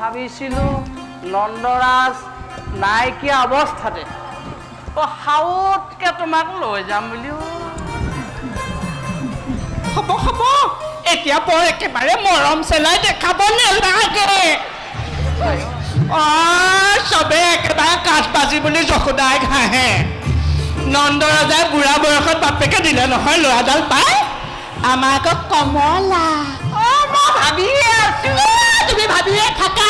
ভাবিছিলোঁ নন্দৰাজ নাইকিয়া অৱস্থাতে হাউতকে তোমাক লৈ যাম বুলি হ'ব হ'ব এতিয়া বৰ একেবাৰে মৰম চেলাই দেখাব নালাগে চবে একেবাৰে কাঠ বাজি বুলি যশোদাই ঘাঁহে নন্দৰাজাই বুঢ়া বয়সত বাপেকে দিলে নহয় ল'ৰাডাল পাই আমাৰ আকৌ কমলা মই ভাবিয়ে আছো তুমি ভাবিয়ে থাকা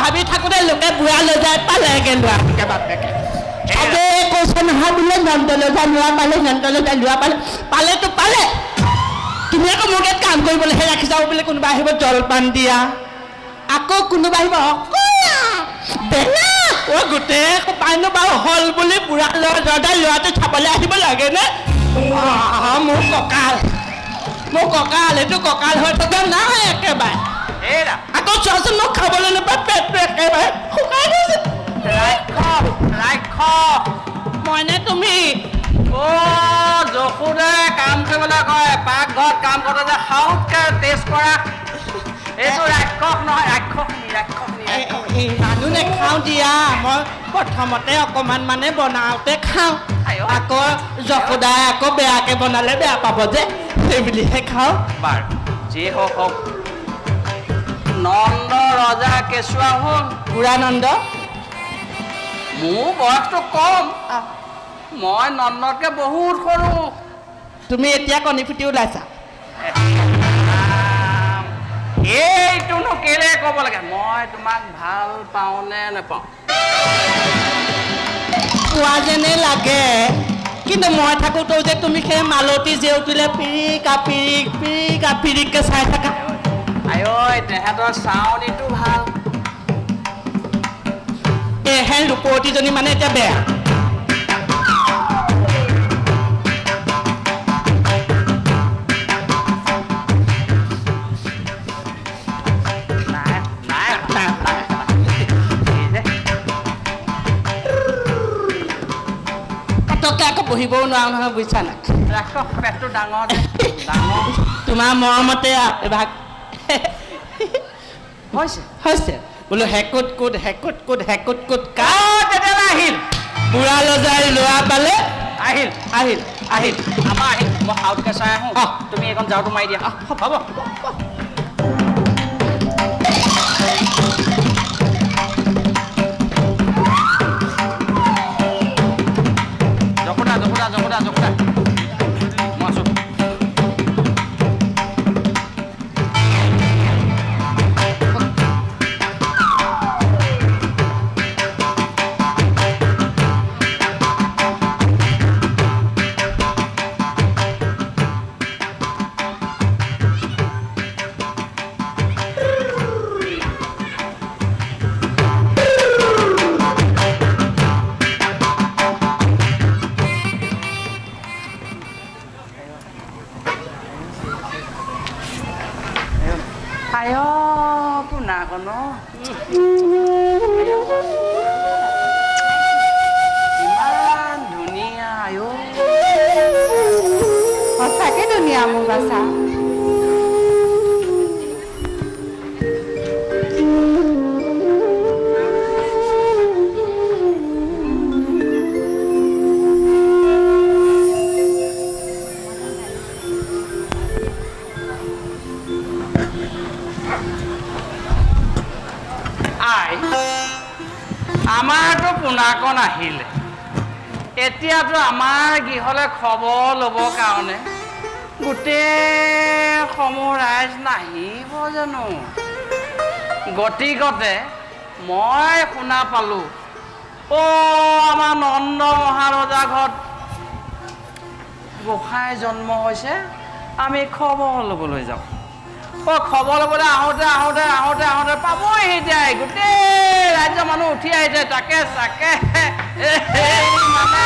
ভাবি থাকোঁতে লোকে বুঢ়া লৈ যায় পালেগে ল'ৰাটোকে বাপেকে চবে কৈছে নহয় বোলে নন্দলৈ যায় লোৱা পালে নন্দলৈ যায় লোৱা পালেতো পালে তুমি আকৌ মোক ইয়াত কাম কৰিবলৈহে ৰাখি যাওঁ বুলি কোনোবা আহিব জলপান দিয়া আকৌ কোনোবা আহিব গোটেই পাইনো বাৰু হ'ল বুলি বুঢ়া ল'ৰাদাই ল'ৰাটো চাবলৈ আহিব লাগেনে মোৰ কঁকাল এইটো কঁকাল হৈ থকা নাই একেবাৰে আকৌ চোৱাচোন মোক খাবলৈ নাপায় পেটটো একেবাৰে শুকাই গৈছে মইনে তুমি যশোদাই কাম কৰিবলৈ কয় পাকঘৰত কাম কৰোঁতে যে হাউতকে টেষ্ট কৰা এইটো ৰাক্ষস নহয় ৰাক্ষসনী মানুহ নেখাওঁ দিয়া মই প্ৰথমতে অকণমান মানে বনাওঁতে খাওঁ আকৌ যশোদাই আকৌ বেয়াকৈ বনালে বেয়া পাব যে সেইবুলিহে খাওঁ বাৰু যি হওক নন্দ ৰজা কেঁচুৱা হ'ল বুঢ়া নন্দ মোৰ বয়সটো কম মই নন্দতকৈ বহুত সৰু তুমি এতিয়া কণী ফুটি ওলাইছা এইটোনো কেলে ক'ব লাগে মই তোমাক ভাল পাওঁ নে নেপাওঁ পোৱা যেনে লাগে কিন্তু মই থাকোঁতেও যে তুমি সেই মালতী জেউতিলে পিৰিককৈ চাই থাকা আঐ তেহেঁতৰ চাউনীটো ভাল এহেন ৰূপৱতীজনী মানে এতিয়া বেয়া আকৌ বহিবও নোৱাৰো নহয় বুজিছা নাই ৰাক্ষস পেটটো ডাঙৰ তোমাৰ মৰমতে এভাগ হৈছে বোলো হেকুট কুট তেতিয়াহ'লে আহিল বুঢ়া লজাই লোৱা পালে আহিল আমাৰ আহিল মই হাউতকে চাই আহোঁ তুমি এখন জাৰটো মাৰি দিয়া হ'ব জখোদা মই আছোঁ পোনাকণ ইমান ধুনীয়া সঁচাকে ধুনীয়া মোৰ বাচা আমাৰতো পোনাকণ আহিলে এতিয়াতো আমাৰ গৃহলৈ খবৰ ল'বৰ কাৰণে গোটেই সমূহ ৰাইজ নাহিব জানো গতিকতে মই শুনা পালোঁ আমাৰ নন্দ মহাৰজা ঘৰত গোসাঁই জন্ম হৈছে আমি খবৰ ল'বলৈ যাওঁ খবৰ ল'বলৈ আহোঁতে পাবহি যায় গোটেই ৰাজ্যৰ মানুহ উঠি আহিছে তাকে মানে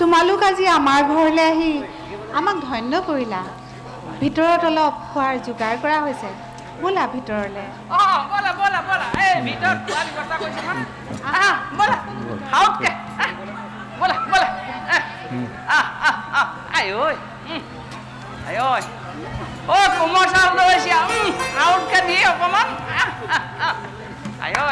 তোমালোক আজি আমাৰ ঘৰলৈ আহি আমাক ধন্য কৰিলা। ভিতৰত অলপ খোৱাৰ যোগাৰ কৰা হৈছে, ব'লা ভিতৰলৈ। ব'লা ব'লা ব'লা এই ভিতৰত খোৱাৰ ব্যৱস্থা কৰিছে নহয় ব'লা খাওঁতকে ব'লা ব'লা আই ঐ আই ঐ কোমল চাউল লৈছে খাওঁতকে দিয়ে অকণমান আই ঐ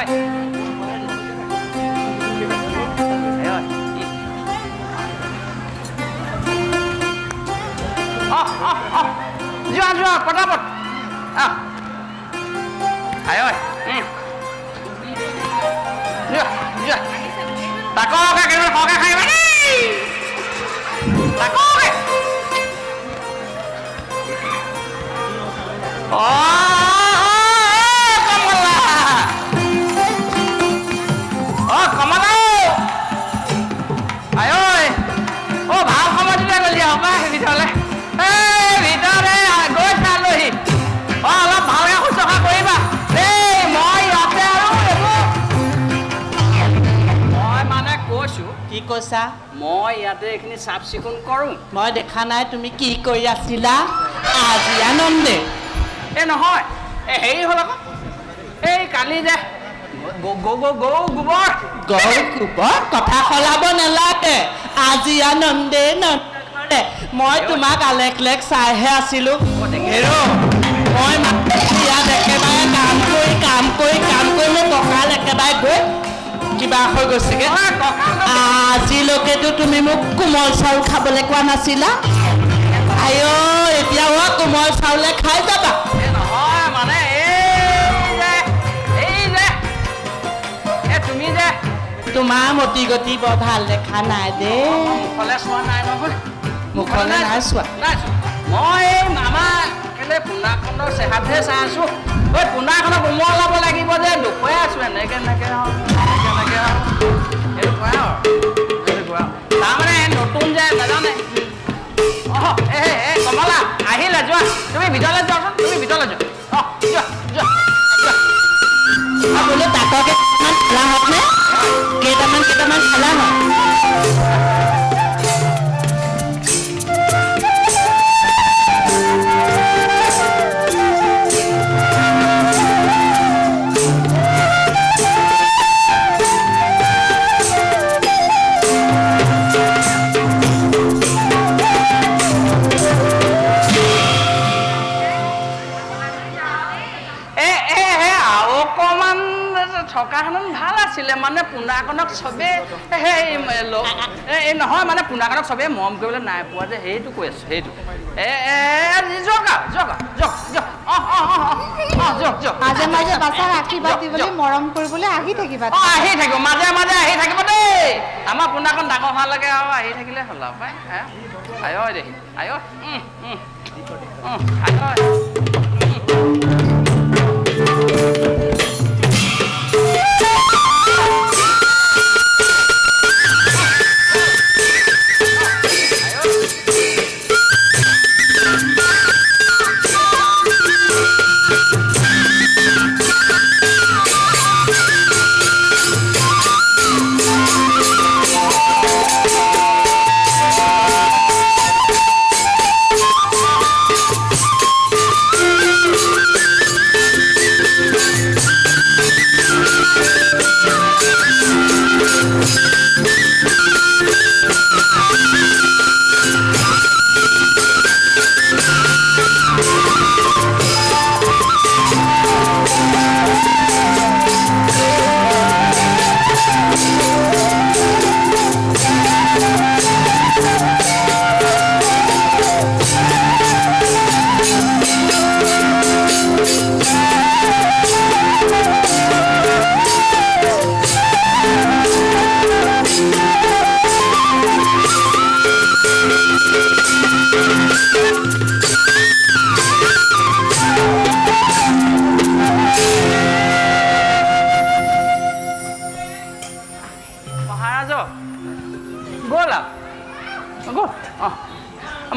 যোৱা যোৱা পটাপট আই ঐ যোৱা যোৱা তাককে কেইটামান সৰহকৈ খাই দেই তাককে কমলা কমলা আই ঐ ভাল সময় দিলে গ'লি আৰু পাই ভিতৰলৈ ভিতৰতে গৈ চালোহি অলপ ভালকৈ শুশ্ৰূষা কৰিবা দেই মই ইয়াতে আৰু মই মানে কৈছোঁ কি কৈছা? মই ইয়াতে এইখিনি চাফ চিকুণ কৰোঁ। মই দেখা নাই তুমি কি কৰি আছিলা আজি আনন্দে। এই নহয় এই হেৰি হ'ল আকৌ এই কালি যে গৰু গোবৰ কথা সলাব নালাগে। আজি আনন্দে নন্দে মই তোমাক আলেখ লেখ চাইহে আছিলো। মই ইয়াত একেবাৰে কাম কৰি মোৰ কঁকাল একেবাৰে গৈ কিবা হৈ গৈছেগে। আজিলৈকেতো তুমি মোক কোমল চাউল খাবলৈ কোৱা নাছিলা। আইঅ এতিয়া কোমল চাউলে খাই যাবা। নহয় মানে তুমি যে তোমাৰ মতি গতি বৰ ভাল দেখা নাই দেই। মুখলৈ চোৱা নাই নহয় মুখলৈ নাই চোৱা। মই এই মামা কেলে পোনাখনৰ চেহাতহে চাই আছো ঐ পোনাখনক উমলাব লাগিব যে দুখুৱাই আছো এনেকে এনেকে এইটো কোৱা তাৰমানে নতুন যে নাজানে কমলা আহিলে যোৱা তুমি ভিতৰলৈ যোৱাচোন তুমি ভিতৰলৈ যোৱা যোৱা যোৱা বোলো তাককে খালা হওক নে কেইটামান খালা হওক। থকাখনত ভাল আছিলে মানে পোনাকণক চবেই নহয় মানে পোনাকণক চবেই মৰম কৰিবলৈ নাই পোৱা যে সেইটো কৈ আছো সেইটো মাজে মাজে বাছাক আশীৰ্বাদ দিবলৈ মৰম কৰিবলৈ আহি থাকিবা। আহি থাকিব মাজে মাজে আহি থাকিব দেই আমাৰ পোনাকণ ডাঙৰ হোৱালৈকে আৰু আহি থাকিলে হ'ল আৰু পাই আয় দেখি আয়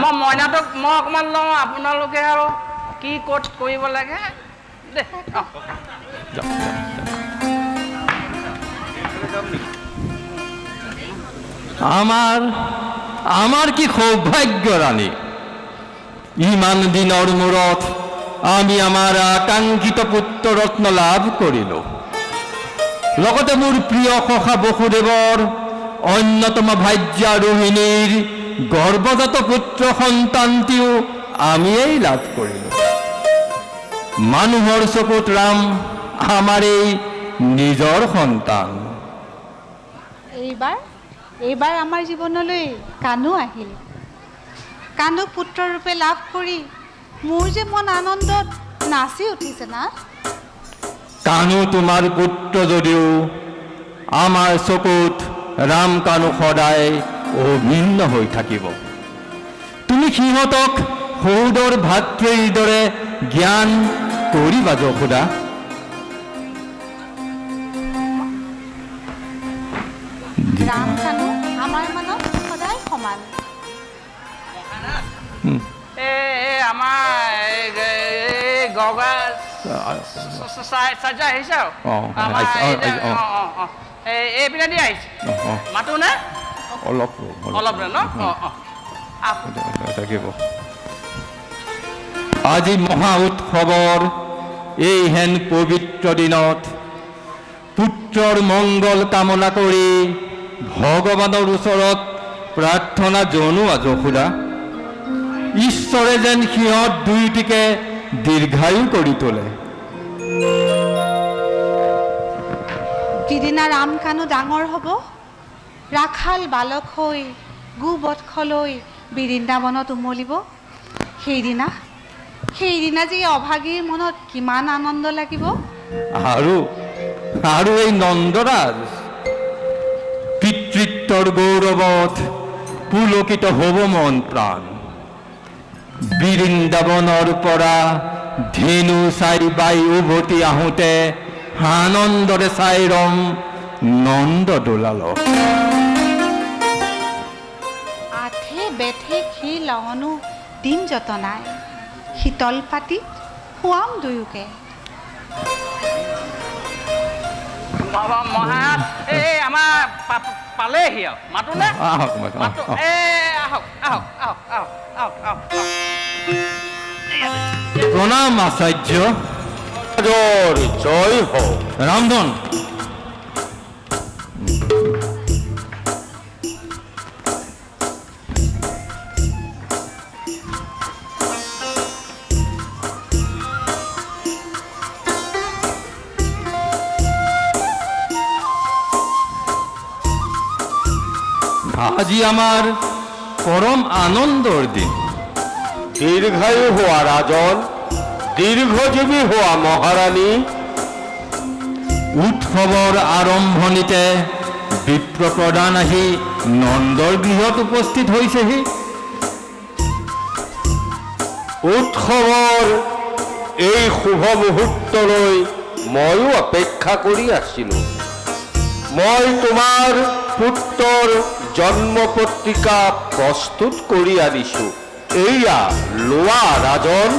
মই মইনাটোক মই অকণমান লওঁ আপোনালোকে আৰু কি ক'ত কৰিব লাগে দেই আমাৰ আমাৰ কি সৌভাগ্য ৰাণী। ইমান দিনৰ মূৰত আমি আমাৰ আকাংক্ষিত পুত্ৰ ৰত্ন লাভ কৰিলোঁ। লগতে মোৰ প্ৰিয় সখা বসুদেৱৰ অন্যতম ভাৰ্যা ৰোহিণীৰ গৰ্ভজাত পুত্ৰ সন্তানটিও আমিয়েই লাভ কৰিলোঁ। মানুহৰ চকুত ৰাম আমাৰ এই নিজৰ সন্তান। এইবাৰ আমাৰ জীৱনলৈ কানু আহিল। কানুক পুত্ৰৰূপে লাভ কৰি মোৰ যে মন আনন্দত নাচি উঠিছে না। কানু তোমাৰ পুত্ৰ যদিও আমাৰ চকুত ৰাম কানু সদায় অভিন্ন হৈ থাকিব। তুমি সিহঁতক সৌদৰ ভাতৃৰ দৰে জ্ঞান কৰিবা যশোদা। ৰাম কানু আমাৰ মানত সদায় সমান। আমাৰ গগা চাৰ্জা আহিছে এইপিনে দি আহিছে মাতো নে অলপ ন থাকিব। আজি মহা উৎসৱৰ এই হেন পবিত্ৰ দিনত পুত্ৰৰ মংগল কামনা কৰি ভগৱানৰ ওচৰত প্ৰাৰ্থনা জনোৱা যশোদা। ঈশ্বৰে যেন সিহঁত দুয়োটিকে দীৰ্ঘায়ু কৰি তোলে। যিদিনা ৰাম কানু ডাঙৰ হ'ব, ৰাখাল বালক হৈ গোবৎসলৈ বৃন্দাবনত উমলিব, সেইদিনা যে অভাগীৰ মনত কিমান আনন্দ লাগিব। আৰু এই নন্দৰাজ পিতৃত্বৰ গৌৰৱত পুলকিত হ'ব মন প্ৰাণ। বৃন্দাবনৰ পৰা ধেনু চাই বাই উভতি আহোঁতে আনন্দৰে চাই ৰম নন্দ দোলালক। আঠে বেঠে ক্ষীৰ লহনো দিন যতনাই, শীতল পাতিত খুৱাম দুয়োকে। মহা এই আমাৰ পালেহি আৰু মাতো নে আহক আহক প্ৰণাম আচাৰ্য। জয় হওক। ৰামধন আজি আমাৰ পৰম আনন্দৰ দিন। দীৰ্ঘায়ু হওয়া ৰাজন, দীৰ্ঘজীবী হওয়া মহাৰানী। উৎসৱৰ আৰম্ভণিতে বিপ্ৰ প্ৰধান আহি নন্দৰ গৃহত উপস্থিত হৈছেহি। উৎসৱৰ এই শুভ মুহূৰ্তলৈ ময়ো অপেক্ষা কৰি আছিলোঁ। মই তোমাৰ পুত্ৰৰ জন্ম পত্ৰিকা প্ৰস্তুত কৰি আনিছোঁ। এইয়া লোৱা ৰাজন।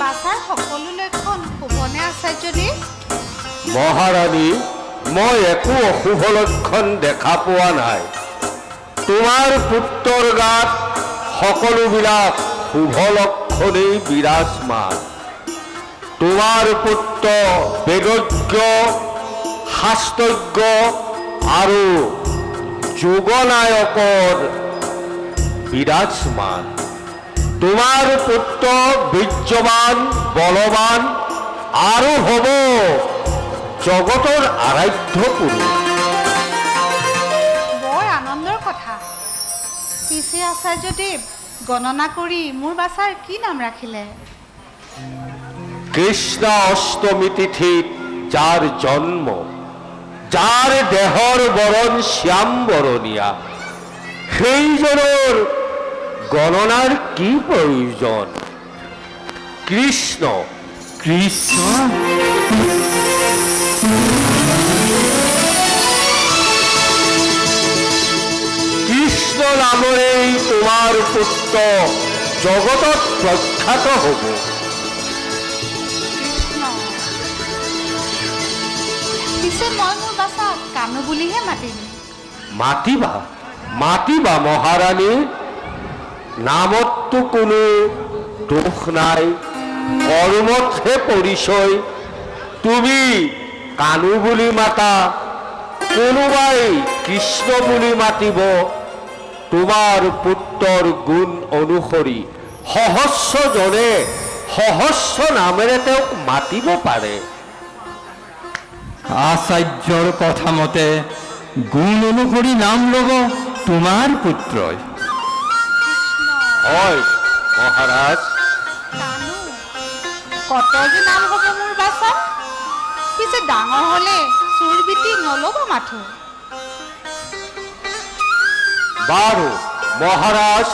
বাছাৰ সকলো লক্ষণ শুভনে আচাৰ্যদেৱ? মহাৰাণী, মই একো অশুভ লক্ষণ দেখা পোৱা নাই। তোমাৰ পুত্ৰৰ গাত সকলোবিলাক শুভ লক্ষণেই বিৰাজমান। তোমাৰ পুত্ৰ বেদজ্ঞ, শাস্ত্ৰজ্ঞ আৰু যোগনায়কৰ বিৰাজমান। তোমাৰ পুত্ৰ বীৰ্যৱান, বলৱান আৰু হ'ব জগতৰ আৰাধ্য পুৰুষ। বৰ আনন্দৰ কথা। পিছে আচাৰ্যদেৱ গণনা কৰি মোৰ বাছাৰ কি নাম ৰাখিলে? কৃষ্ণ অষ্টমী তিথিত যাৰ জন্ম, যাৰ দেহৰ বৰণ শ্যাম বৰণীয়া, সেইজনৰ গণনাৰ কি প্ৰয়োজন? কৃষ্ণ। কৃষ্ণ কৃষ্ণ নামৰেই তোমাৰ পুত্ৰ জগতত প্ৰখ্যাত হ'ব। কৃষ্ণ পিছে মই মোৰ বাচাক কানু বুলিহে মাতিম। মাতিবা মাতিবা মহাৰাণী, নামততো কোনো দোষ নাই, কৰ্মতহে পৰিচয়। তুমি কানু বুলি মাতা, কোনোবাই কৃষ্ণ বুলি মাতিব। তোমাৰ পুত্ৰৰ গুণ অনুসৰি সহস্ৰজনে সহস্ৰ নামেৰে তেওঁক মাতিব পাৰে। আচাৰ্যৰ কথা মতে গুণ অনুসৰি নাম ল'ব তোমাৰ পুত্ৰই। হয় মহাৰাজ। কানু কত যে নাম হ'ব মোৰ বাচাক। পিছে ডাঙৰ হ'লে চোৰ বিটি নল'ব মাথো। বাৰু মহাৰাজ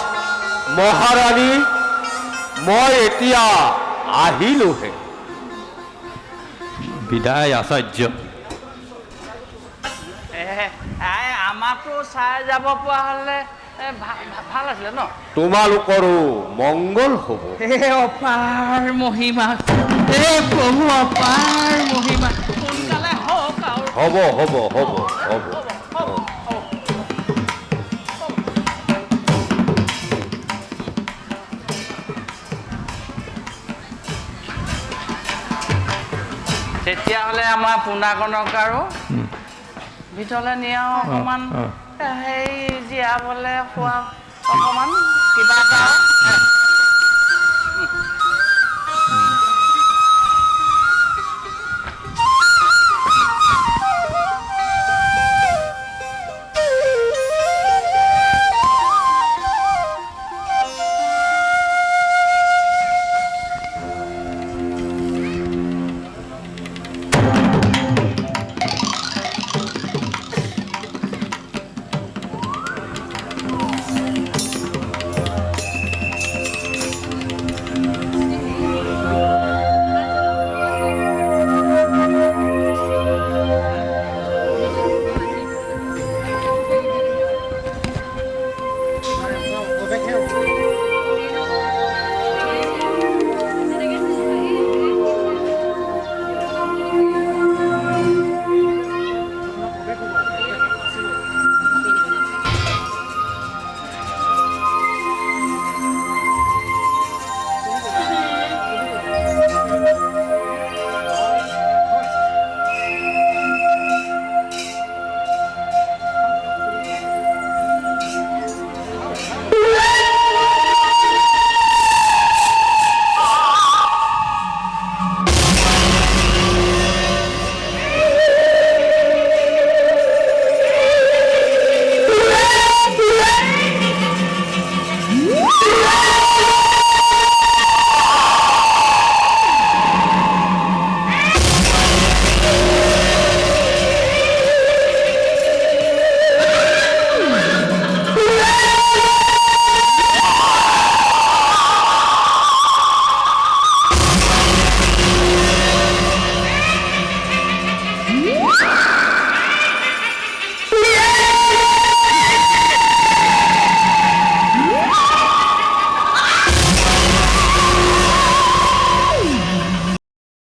মহাৰাণী, মই এতিয়া আহিলোহে। বিদায় আচাৰ্য। আমাকো চাই যাব পৰা হ'লে ভাল আছিলে ন। তোমালোকৰো মংগল হ'ব। হে অপাৰ মহিমা, হে প্ৰভু অপাৰ মহিমা, সোনকালে হওক আৰু। হ'ব হ'ব হ'ব হ'ব। তেতিয়াহ'লে আমাৰ পোনাকণক আৰু ভিতৰলৈ নিয়াও অকণমান সেই জীয়াবলৈ খোৱা অকণমান কিবা এটা